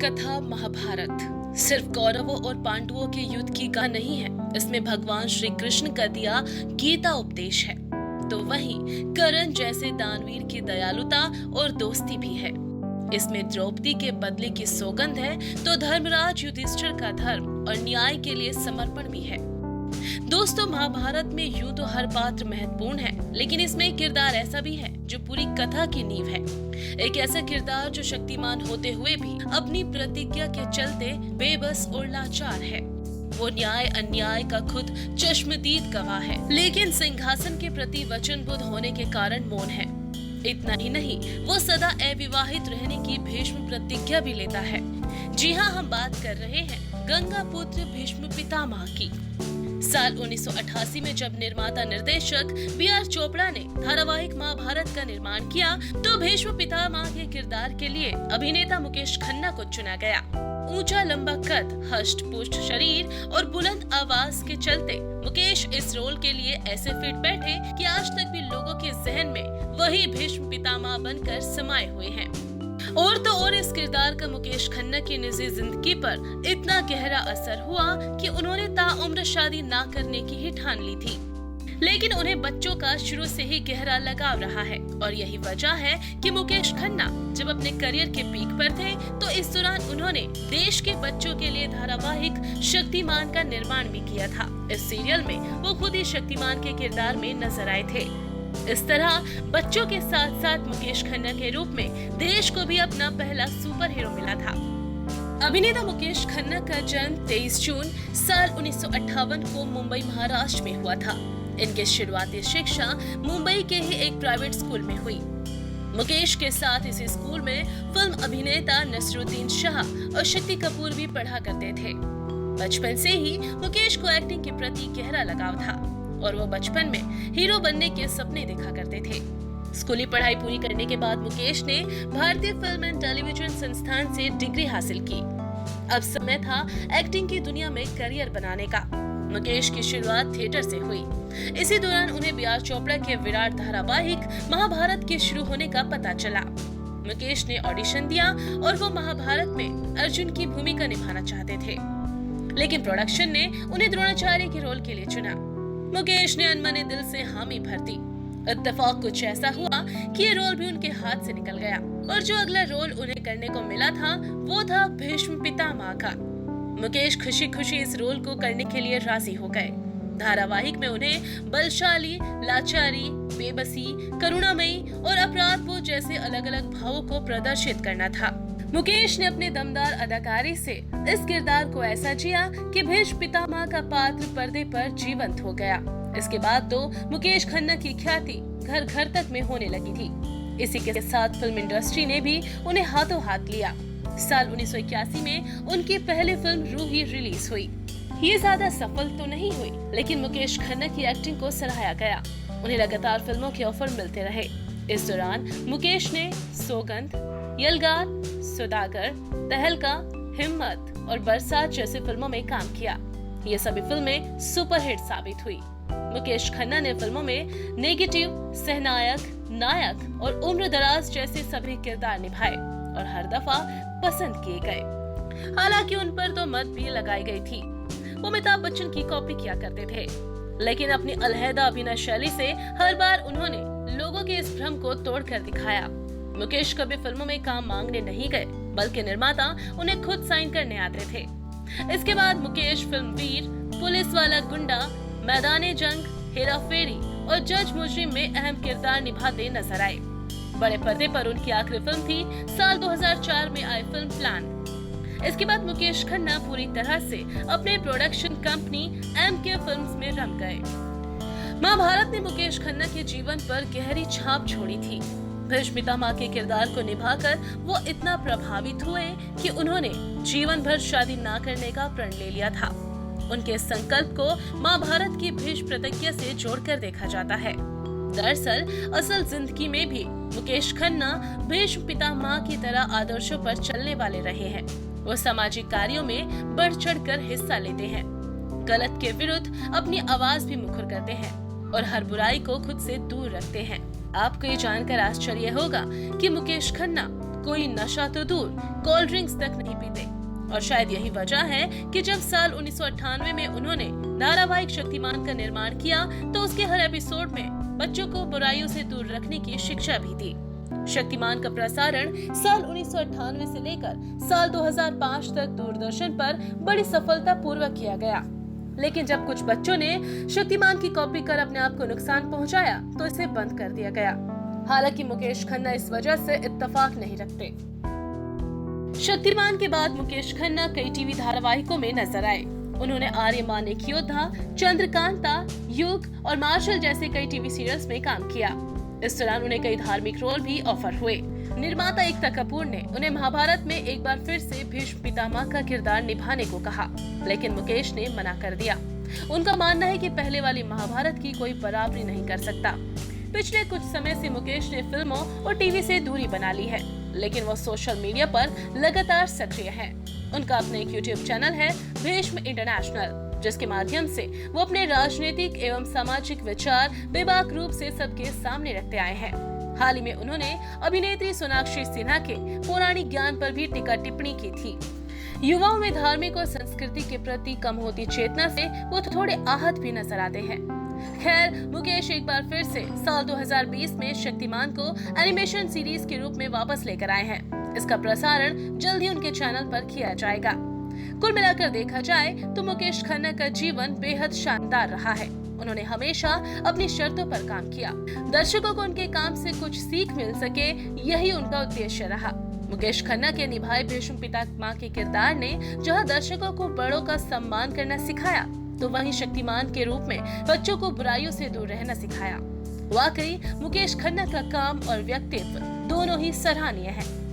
कथा महाभारत सिर्फ कौरवों और पांडवों के युद्ध की कहानी नहीं है। इसमें भगवान श्री कृष्ण का दिया गीता उपदेश है, तो वहीं कर्ण जैसे दानवीर की दयालुता और दोस्ती भी है। इसमें द्रौपदी के बदले की सौगंध है, तो धर्मराज युधिष्ठिर का धर्म और न्याय के लिए समर्पण भी है। दोस्तों, महाभारत में यूं तो हर पात्र महत्वपूर्ण है, लेकिन इसमें एक किरदार ऐसा भी है जो पूरी कथा की नींव है। एक ऐसा किरदार जो शक्तिमान होते हुए भी अपनी प्रतिज्ञा के चलते बेबस और लाचार है। वो न्याय अन्याय का खुद चश्मदीद गवाह है, लेकिन सिंहासन के प्रति वचनबद्ध होने के कारण मौन है। इतना ही नहीं, वो सदा अविवाहित रहने की भीष्म प्रतिज्ञा भी लेता है। जी हाँ, हम बात कर रहे हैं गंगा पुत्र भीष्म पितामह की। साल 1988 में जब निर्माता निर्देशक बी.आर. चोपड़ा ने धारावाहिक महाभारत का निर्माण किया, तो भीष्म पितामह के किरदार के लिए अभिनेता मुकेश खन्ना को चुना गया। ऊंचा लंबा कद, हष्ट पुष्ट शरीर और बुलंद आवाज के चलते मुकेश इस रोल के लिए ऐसे फिट बैठे कि आज तक भी लोगों के जहन में वही भीष्म पितामह बनकर समाये हुए हैं। और तो और इस किरदार का मुकेश खन्ना की निजी जिंदगी पर इतना गहरा असर हुआ कि उन्होंने ताउम्र शादी ना करने की ही ठान ली थी। लेकिन उन्हें बच्चों का शुरू से ही गहरा लगाव रहा है, और यही वजह है कि मुकेश खन्ना जब अपने करियर के पीक पर थे, तो इस दौरान उन्होंने देश के बच्चों के लिए धारावाहिक शक्तिमान का निर्माण भी किया था। इस सीरियल में वो खुद ही शक्तिमान के किरदार में नजर आए थे। इस तरह बच्चों के साथ साथ मुकेश खन्ना के रूप में देश को भी अपना पहला सुपर हीरो मिला था। अभिनेता मुकेश खन्ना का जन्म 23 जून साल 1958 को मुंबई, महाराष्ट्र में हुआ था। इनकी शुरुआती शिक्षा मुंबई के ही एक प्राइवेट स्कूल में हुई। मुकेश के साथ इसी स्कूल में फिल्म अभिनेता नसरुद्दीन शाह और शक्ति कपूर भी पढ़ा करते थे। बचपन से ही मुकेश को एक्टिंग के प्रति गहरा लगाव था और वो बचपन में हीरो बनने के सपने देखा करते थे। स्कूली पढ़ाई पूरी करने के बाद मुकेश ने भारतीय फिल्म एंड टेलीविजन संस्थान से डिग्री हासिल की। अब समय था एक्टिंग की दुनिया में करियर बनाने का। मुकेश की शुरुआत थिएटर से हुई। इसी दौरान उन्हें बी.आर. चोपड़ा के विराट धारावाहिक महाभारत के शुरू होने का पता चला। मुकेश ने ऑडिशन दिया और वो महाभारत में अर्जुन की भूमिका निभाना चाहते थे, लेकिन प्रोडक्शन ने उन्हें द्रोणाचार्य के रोल के लिए चुना। मुकेश ने अनमने दिल से हामी भर दी। इत्तेफाक कुछ ऐसा हुआ कि ये रोल भी उनके हाथ से निकल गया, और जो अगला रोल उन्हें करने को मिला था वो था भीष्म पितामह का। मुकेश खुशी खुशी इस रोल को करने के लिए राजी हो गए। धारावाहिक में उन्हें बलशाली, लाचारी, बेबसी, करुणामयी और अपराधबोध जैसे अलग अलग भावों को प्रदर्शित करना था। मुकेश ने अपने दमदार अदाकारी से इस किरदार को ऐसा जिया कि भीष्म पितामह का पात्र पर्दे पर जीवंत हो गया। इसके बाद तो मुकेश खन्ना की ख्याति घर घर तक में होने लगी थी। इसी के साथ फिल्म इंडस्ट्री ने भी उन्हें हाथों हाथ लिया। साल 1981 में उनकी पहली फिल्म रूही रिलीज हुई। ये ज्यादा सफल तो नहीं हुई, लेकिन मुकेश खन्ना की एक्टिंग को सराहा गया। उन्हें लगातार फिल्मों के ऑफर मिलते रहे। इस दौरान मुकेश ने सौगंध, यलगार, सौदागर, तहलका, हिम्मत और बरसात जैसी फिल्मों में काम किया। ये सभी फिल्में सुपरहिट साबित हुई। मुकेश खन्ना ने फिल्मों में नेगेटिव, सहनायक, नायक और उम्र दराज जैसे सभी किरदार निभाए और हर दफा पसंद किए गए। हालांकि उन पर तो मत भी लगाई गई थी। वो अमिताभ बच्चन की कॉपी किया करते थे, लेकिन अपनी अलहदा अभिनय शैली से हर बार उन्होंने लोगों के इस भ्रम को तोड़कर दिखाया। मुकेश कभी फिल्मों में काम मांगने नहीं गए, बल्कि निर्माता उन्हें खुद साइन करने आते थे। इसके बाद मुकेश फिल्म वीर, पुलिस वाला गुंडा, मैदाने जंग, हेरा फेरी और जज मुजरिम में अहम किरदार निभाते नजर आए। बड़े पर्दे पर उनकी आखिरी फिल्म थी साल 2004 में आई फिल्म प्लान। इसके बाद मुकेश खन्ना पूरी तरह से अपने प्रोडक्शन कंपनी एम.के. फिल्म्स में रम गए। महाभारत ने मुकेश खन्ना के जीवन पर गहरी छाप छोड़ी थी। भीष्म पितामह के किरदार को निभाकर वो इतना प्रभावित हुए कि उन्होंने जीवन भर शादी ना करने का प्रण ले लिया था। उनके संकल्प को महाभारत की भीष्म प्रतिज्ञा से जोड़कर देखा जाता है। दरअसल असल जिंदगी में भी मुकेश खन्ना भीष्म पितामह की तरह आदर्शों पर चलने वाले रहे हैं। वो सामाजिक कार्यों में बढ़ चढ़कर हिस्सा लेते हैं, गलत के विरुद्ध अपनी आवाज भी मुखर करते हैं और हर बुराई को खुद से दूर रखते हैं। आपको ये जानकर आश्चर्य होगा कि मुकेश खन्ना कोई नशा तो दूर, कोल्ड ड्रिंक्स तक नहीं पीते। और शायद यही वजह है कि जब साल 1998 में उन्होंने धारावाहिक शक्तिमान का निर्माण किया तो उसके हर एपिसोड में बच्चों को बुराइयों से दूर रखने की शिक्षा भी दी। शक्तिमान का प्रसारण साल 1998 से लेकर साल 2005 तक दूरदर्शन पर बड़ी सफलता पूर्वक किया गया। लेकिन जब कुछ बच्चों ने शक्तिमान की कॉपी कर अपने आप को नुकसान पहुंचाया तो इसे बंद कर दिया गया। हालांकि मुकेश खन्ना इस वजह से इत्तेफाक नहीं रखते। शक्तिमान के बाद मुकेश खन्ना कई टीवी धारावाहिकों में नजर आए। उन्होंने आर्यमान एक योद्धा, चंद्रकांता, युग और मार्शल जैसे कई टीवी सीरियल्स में काम किया। इस दौरान उन्हें कई धार्मिक रोल भी ऑफर हुए। निर्माता एकता कपूर ने उन्हें महाभारत में एक बार फिर से भीष्म पितामह का किरदार निभाने को कहा, लेकिन मुकेश ने मना कर दिया। उनका मानना है कि पहले वाली महाभारत की कोई बराबरी नहीं कर सकता। पिछले कुछ समय से मुकेश ने फिल्मों और टीवी से दूरी बना ली है, लेकिन वो सोशल मीडिया पर लगातार सक्रिय हैं। उनका अपना एक यूट्यूब चैनल है भीष्म इंटरनेशनल, जिसके माध्यम से वो अपने राजनीतिक एवं सामाजिक विचार बेबाक रूप से सबके सामने रखते आए हैं। हाल ही में उन्होंने अभिनेत्री सोनाक्षी सिन्हा के पौराणिक ज्ञान पर भी टीका टिप्पणी की थी। युवाओं में धार्मिक और संस्कृति के प्रति कम होती चेतना से वो थोड़े आहत भी नजर आते हैं। खैर, मुकेश एक बार फिर से साल 2020 में शक्तिमान को एनिमेशन सीरीज के रूप में वापस लेकर आए हैं। इसका प्रसारण जल्द ही उनके चैनल पर किया जाएगा। कुल मिलाकर देखा जाए तो मुकेश खन्ना का जीवन बेहद शानदार रहा है। उन्होंने हमेशा अपनी शर्तों पर काम किया। दर्शकों को उनके काम से कुछ सीख मिल सके, यही उनका उद्देश्य रहा। मुकेश खन्ना के निभाए भीष्म पितामह के किरदार ने जहां दर्शकों को बड़ों का सम्मान करना सिखाया, तो वहीं शक्तिमान के रूप में बच्चों को बुराइयों से दूर रहना सिखाया। वाकई मुकेश खन्ना का काम और व्यक्तित्व दोनों ही सराहनीय है।